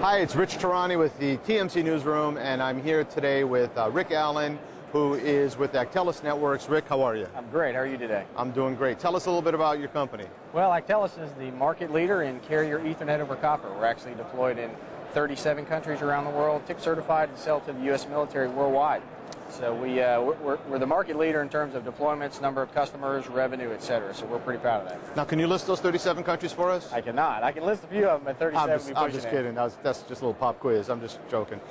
Hi, it's Rich Tehrani with the TMC Newsroom, and I'm here today with Allan, who is with Actelis Networks. Rick, how are you? I'm great. How are you today? I'm doing great. Tell us a little bit about your company. Well, Actelis is the market leader in carrier Ethernet over copper. We're actually deployed in 37 countries around the world, TIC certified, and sell to the U.S. military worldwide. So we're the market leader in terms of deployments, number of customers, revenue, et cetera. So we're pretty proud of that. Now, can you list those 37 countries for us? I cannot. I can list a few of them, but 37 I'm just kidding. That's just a little pop quiz. I'm just joking.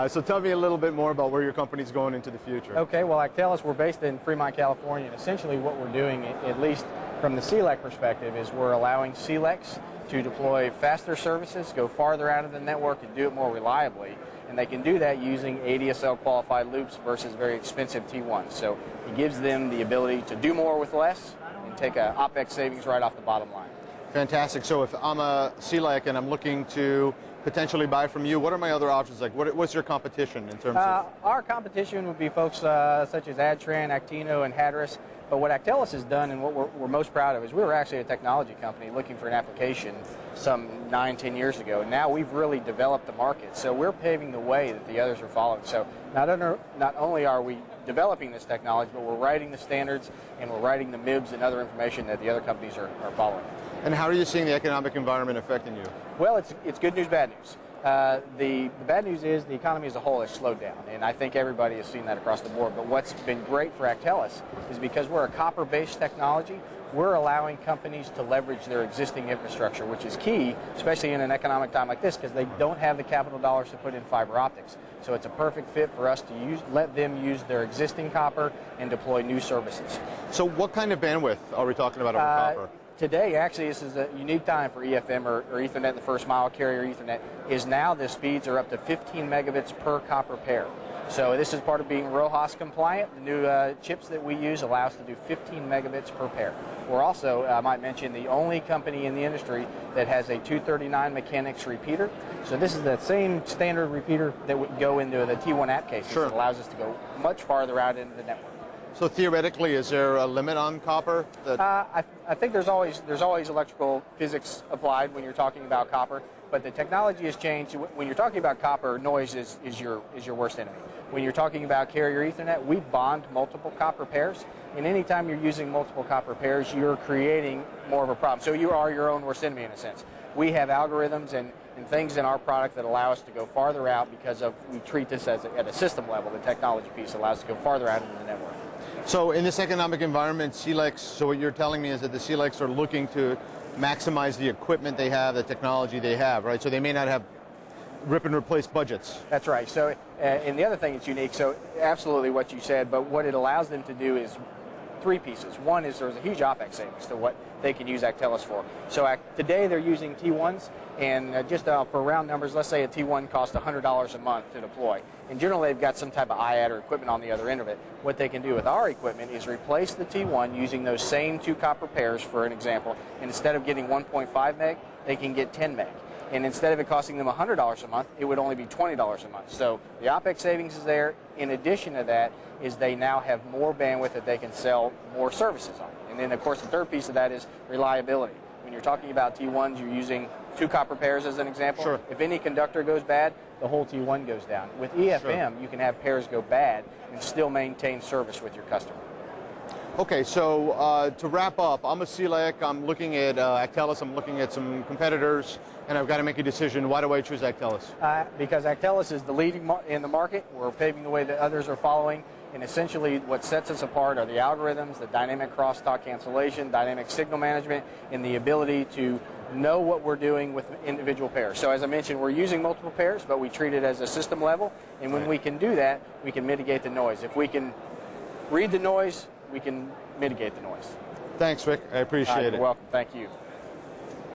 So tell me a little bit more about where your company's going into the future. Okay, well, Actelis, we're based in Fremont, California, and essentially what we're doing, at least from the CLEC perspective, is we're allowing CLECs to deploy faster services, go farther out of the network, and do it more reliably. And they can do that using ADSL qualified loops versus very expensive T1s. So it gives them the ability to do more with less and take a OpEx savings right off the bottom line. Fantastic. So if I'm a CLEC and I'm looking to potentially buy from you, what are my other options? Like, what's your competition in terms of? Our competition would be folks such as Adtran, Actino, and Hadris. But what Actelis has done, and what we're most proud of, is we were actually a technology company looking for an application some 9-10 years ago. And now we've really developed the market. So we're paving the way that the others are following. So not only are we developing this technology, but we're writing the standards and we're writing the MIBs and other information that the other companies are following. And how are you seeing the economic environment affecting you? Well, it's good news, bad news. The bad news is the economy as a whole has slowed down, and I think everybody has seen that across the board. But what's been great for Actelis is because we're a copper-based technology, we're allowing companies to leverage their existing infrastructure, which is key, especially in an economic time like this, because they don't have the capital dollars to put in fiber optics. So it's a perfect fit for us to let them use their existing copper and deploy new services. So what kind of bandwidth are we talking about over copper? Today, actually, this is a unique time for EFM or Ethernet, the first mile carrier Ethernet, is now the speeds are up to 15 megabits per copper pair. So this is part of being RoHS compliant. The new chips that we use allow us to do 15 megabits per pair. We're also, I might mention, the only company in the industry that has a 239 mechanics repeater. So this is the same standard repeater that would go into the T1 app cases. Sure. It allows us to go much farther out into the network. So theoretically, is there a limit on copper? I think there's always electrical physics applied when you're talking about copper, but the technology has changed. When you're talking about copper, noise is your worst enemy. When you're talking about carrier Ethernet, we bond multiple copper pairs, and anytime you're using multiple copper pairs, you're creating more of a problem. So you are your own worst enemy in a sense. We have algorithms and things in our product that allow us to go farther out because we treat this as at a system level. The technology piece allows us to go farther out into the network. So in this economic environment, CLECs, so what you're telling me is that the CLECs are looking to maximize the equipment they have, the technology they have, right? So they may not have rip and replace budgets. That's right. So, and the other thing that's unique, so absolutely what you said, but what it allows them to do is three pieces. One is there's a huge OpEx savings to what they can use Actelis for. So today they're using T1s, and just for round numbers, let's say a T1 costs $100 a month to deploy. And generally they've got some type of IAD or equipment on the other end of it. What they can do with our equipment is replace the T1 using those same two copper pairs, for an example, and instead of getting 1.5 meg, they can get 10 meg. And instead of it costing them $100 a month, it would only be $20 a month. So the OpEx savings is there. In addition to that is they now have more bandwidth that they can sell more services on. And then, of course, the third piece of that is reliability. When you're talking about T1s, you're using two copper pairs as an example. Sure. If any conductor goes bad, the whole T1 goes down. With EFM, sure, you can have pairs go bad and still maintain service with your customer. Okay, so to wrap up, I'm a CLEC, I'm looking at Actelis, I'm looking at some competitors, and I've got to make a decision. Why do I choose Actelis? Because Actelis is the leading in the market. We're paving the way that others are following, and essentially what sets us apart are the algorithms, the dynamic crosstalk cancellation, dynamic signal management, and the ability to know what we're doing with individual pairs. So as I mentioned, we're using multiple pairs, but we treat it as a system level, and when we can do that, we can mitigate the noise. If we can read the noise, we can mitigate the noise. Thanks, Rick. I appreciate it. You're welcome. Thank you.